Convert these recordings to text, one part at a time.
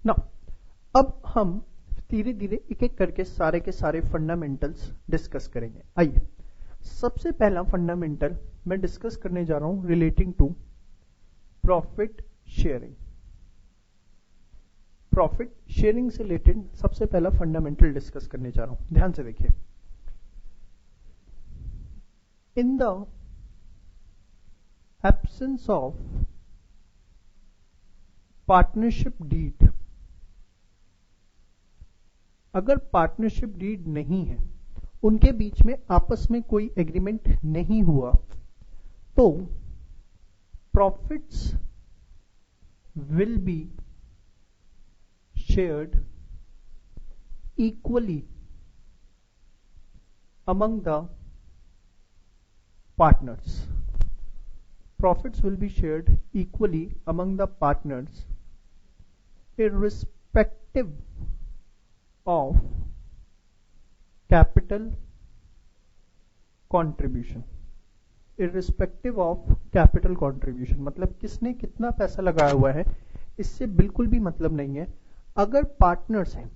ना अब हम धीरे धीरे एक एक करके सारे के सारे फंडामेंटल्स डिस्कस करेंगे। आइए, सबसे पहला फंडामेंटल मैं डिस्कस करने जा रहा हूं relating to profit sharing. Profit sharing से रिलेटेड सबसे पहला फंडामेंटल डिस्कस करने जा रहा हूं। ध्यान से देखिए, in the absence of partnership deed, अगर पार्टनरशिप डीड नहीं है, उनके बीच में आपस में कोई एग्रीमेंट नहीं हुआ, तो profits will be shared equally among the partners. Profits will be shared equally among the partners irrespective of capital contribution। irrespective of capital contribution मतलब किसने कितना पैसा लगाया हुआ है, इससे बिल्कुल भी मतलब नहीं है। अगर पार्टनर्स हैं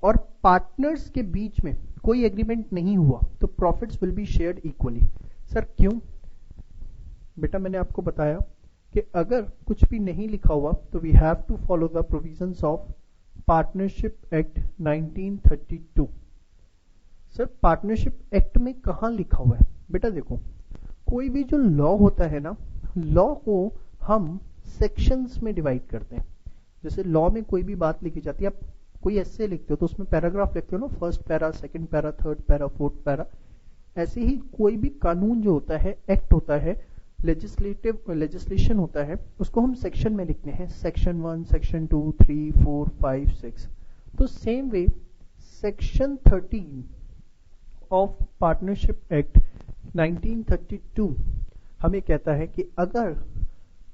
और पार्टनर्स के बीच में कोई एग्रीमेंट नहीं हुआ तो profits will be shared equally. Sir क्यों? बेटा मैंने आपको बताया कि अगर कुछ भी नहीं लिखा हुआ तो we have to follow the provisions of partnership act 1932। Sir partnership act में कहां लिखा हुआ है? बेटा देखो, कोई भी जो लॉ होता है ना, लॉ को हम सेक्शंस में डिवाइड करते हैं। जैसे लॉ में कोई भी बात लिखी जाती है, आप कोई ऐसे लिखते हो तो उसमें पैराग्राफ लिखते हो ना, first para, second para, third para, fourth para. ऐसे ही कोई भी कानून जो होता है, एक्ट होता है, लेजिस्लेशन होता है, उसको हम सेक्शन में लिखते हैं, सेक्शन 1, सेक्शन 2, 3, 4, 5, 6। तो same way section 13 of partnership act 1932 हमें कहता है कि अगर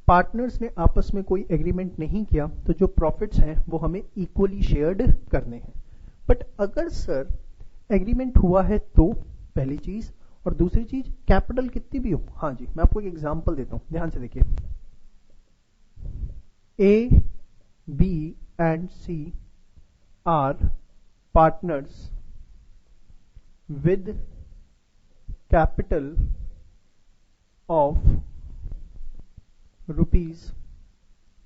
पार्टनर्स ने आपस में कोई एग्रीमेंट नहीं किया तो जो प्रॉफिट्स हैं वो हमें इक्वली शेयर्ड करने हैं। बट अगर सर एग्रीमेंट हुआ है तो पहली चीज, और दूसरी चीज कैपिटल कितनी भी हो। हाँ जी, मैं आपको एक एग्जांपल देता हूं, ध्यान से देखिए। A, B and C are partners with capital of rupees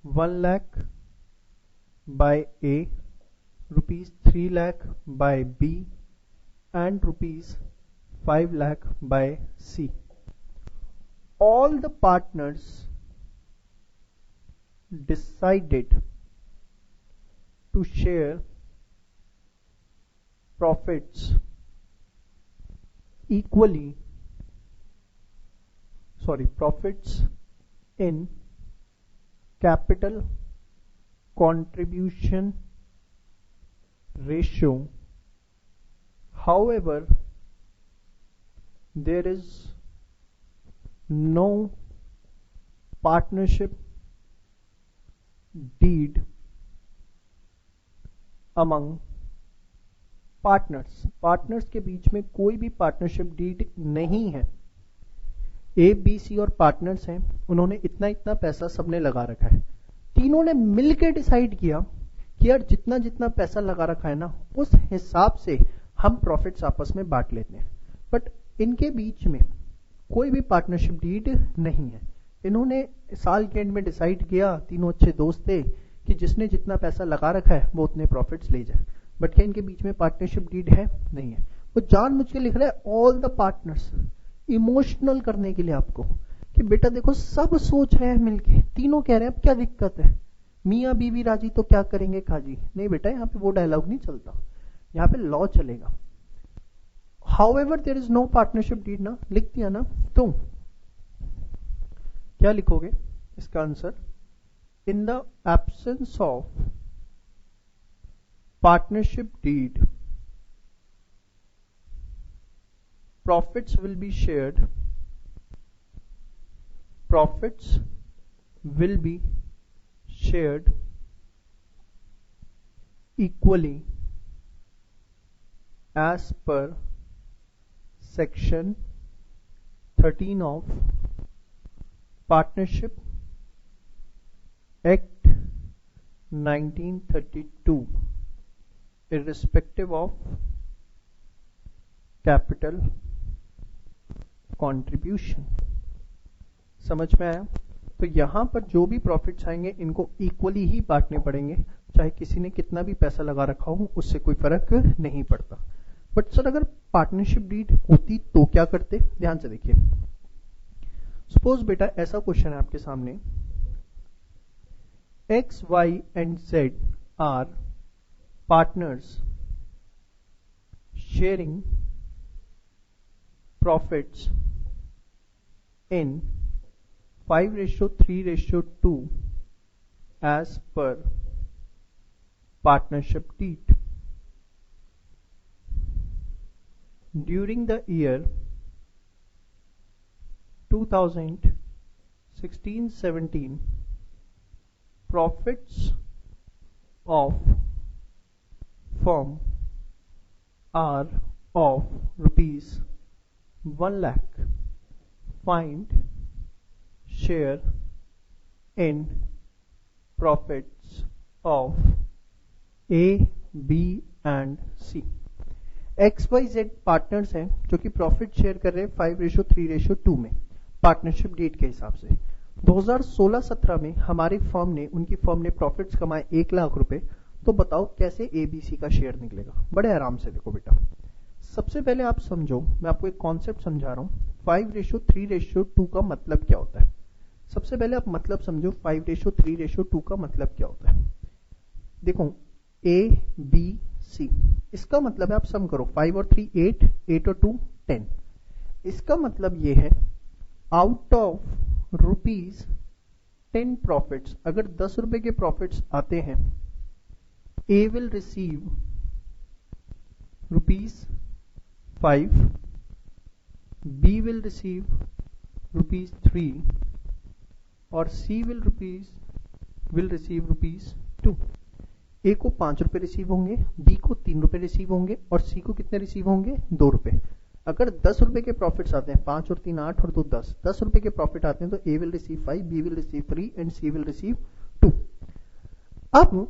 1 lakh by A, rupees 3 lakh by B and rupees 5 lakh by C. All the partners decided to share profits profits in capital contribution ratio. However, there is no partnership deed among partners के बीच में कोई भी partnership deed नहीं है। ए, B, सी और partners हैं, उन्होंने इतना इतना पैसा सबने लगा रखा है। तीनों ने मिलकर डिसाइड किया कि यार जितना जितना पैसा लगा रखा है ना, उस हिसाब से हम प्रॉफिट्स आपस में बांट लेते हैं। बट इनके बीच में कोई भी पार्टनरशिप डीड नहीं है। इन्होंने साल के एंड में डिसाइड किया, तीनों अच्छे दोस्त थे, कि जिसने जितना पैसा लगा रखा है वो उतने प्रॉफिट्स ले जाए। बट क्या इनके बीच में पार्टनरशिप डीड है? नहीं है। वो जानबूझ के लिख रहा है ऑल द पार्टनर्स, इमोशनल करने के लिए आपको, कि बेटा देखो सब सोच रहे हैं मिलके, तीनों कह रहे हैं अब क्या दिक्कत है, मियां बीवी राजी तो क्या करेंगे काजी। नहीं बेटा, यहाँ पे वो डायलॉग नहीं चलता, यहाँ पे लॉ चलेगा। However there is no partnership deed ना, लिख दिया ना, तो क्या लिखोगे इसका answer? In the absence of partnership deed, profits will be shared equally as per section 13 of Partnership Act 1932 irrespective of capital contribution। समझ में आया? तो यहां पर जो भी प्रॉफिट्स आएंगे इनको इक्वली ही बांटने पड़ेंगे, चाहे किसी ने कितना भी पैसा लगा रखा हो, उससे कोई फर्क नहीं पड़ता। बट सर अगर पार्टनरशिप डीड होती तो क्या करते? ध्यान से देखिए, सपोज बेटा ऐसा क्वेश्चन है आपके सामने, X, Y and Z are partners sharing profits in 5:3:2 as per partnership deed. During the year 2016-17, profits of firm are of rupees 1 lakh. Find share in profits of A, B and C. XYZ partners हैं जो कि profit share कर रहे हैं 5:3:2 में partnership date के हिसाब से। 2016-17 में हमारी फर्म ने, उनकी फर्म ने प्रॉफिट्स कमाए 1 लाख रुपए। तो बताओ कैसे ABC का शेयर निकलेगा? बड़े आराम से देखो बेटा, सबसे पहले आप समझो, मैं आपको एक कॉन्सेप्ट समझा रहा हूं। 5:3:2 का मतलब क्या होता है? सबसे पहले आप मतलब समझो 5:3:2 का मतलब क्या होता है। देखो ABC, इसका मतलब है, आप सम करो, 5 और 3 8, 8 और 2 10। इसका मतलब ये है आउट ऑफ ₹10 प्रॉफिट्स, अगर 10 रुपए के प्रॉफिट्स आते हैं, A will receive ₹5, B will receive ₹3 और सी विल रिसीव ₹2। ए को 5 रुपए रिसीव होंगे, बी को 3 रुपए रिसीव होंगे और सी को कितने रिसीव होंगे? 2 रुपए। अगर 10 रुपए के प्रॉफिट्स आते हैं, 5 और 3 8 और 2 10, 10 रुपए के प्रॉफिट आते हैं, तो A will receive 5, B will receive 3 and C will receive 2। अब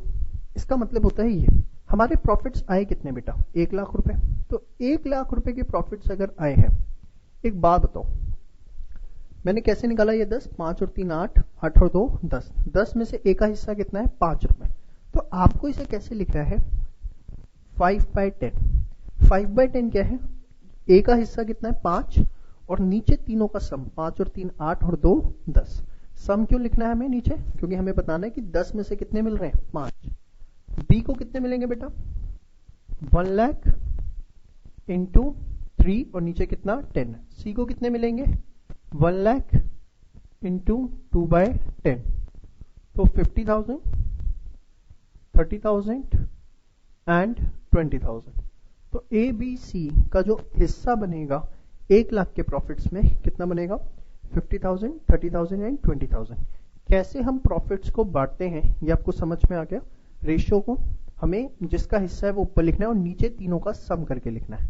इसका मतलब होता है ये, हमारे प्रॉफिट्स आए कितने बेटा? 1 लाख रुपए। तो 1 लाख रुपए के प्रॉफिट्स अगर आए हैं, एक बात बताओ, मैंने कैसे निकाला ये 10? 5 और 3 8, 8 और 2 10, 10 में से ए का हिस्सा कितना है? 5 रुपए। तो आपको इसे कैसे लिखना है? 5/10। 5/10 क्या है? ए का हिस्सा कितना है? 5 और नीचे तीनों का सम, 5 और 3 8 और 2 10। सम क्यों लिखना है हमें नीचे? क्योंकि हमें बताना है कि 10 में से कितने मिल रहे हैं? 5। बी को कितने मिलेंगे बेटा? 1 लाख इंटू 3 और नीचे कितना? 10। सी को कितने मिलेंगे? 1 लाख इंटू 2/10, तो 50,000, 30,000 एंड 20,000। तो ABC का जो हिस्सा बनेगा 1 लाख के प्रॉफिट्स में, कितना बनेगा? 50,000, 30,000 एंड 20,000। कैसे हम प्रॉफिट्स को बांटते हैं ये आपको समझ में आ गया। रेशियो को हमें जिसका हिस्सा है वो ऊपर लिखना है और नीचे तीनों का सम करके लिखना है।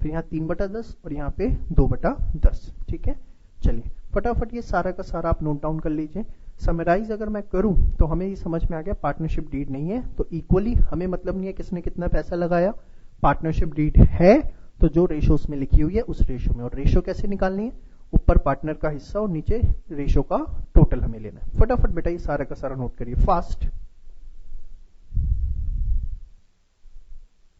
फिर यहाँ 3/10 और यहाँ पे 2/10। ठीक है, चलिए फटाफट ये सारा का सारा आप नोट डाउन कर लीजिए। समराइज अगर मैं करूं तो हमें ये समझ में आ गया, पार्टनरशिप डीड नहीं है तो इक्वली हमें मतलब नहीं है किसने कितना पैसा लगाया। पार्टनरशिप डीड है तो जो रेशो उसमें लिखी हुई है उस रेशो में, और रेशो कैसे निकालनी है? ऊपर पार्टनर का हिस्सा और नीचे रेशो का टोटल हमें लेना है। फटाफट बेटा ये सारा का सारा नोट करिए फास्ट।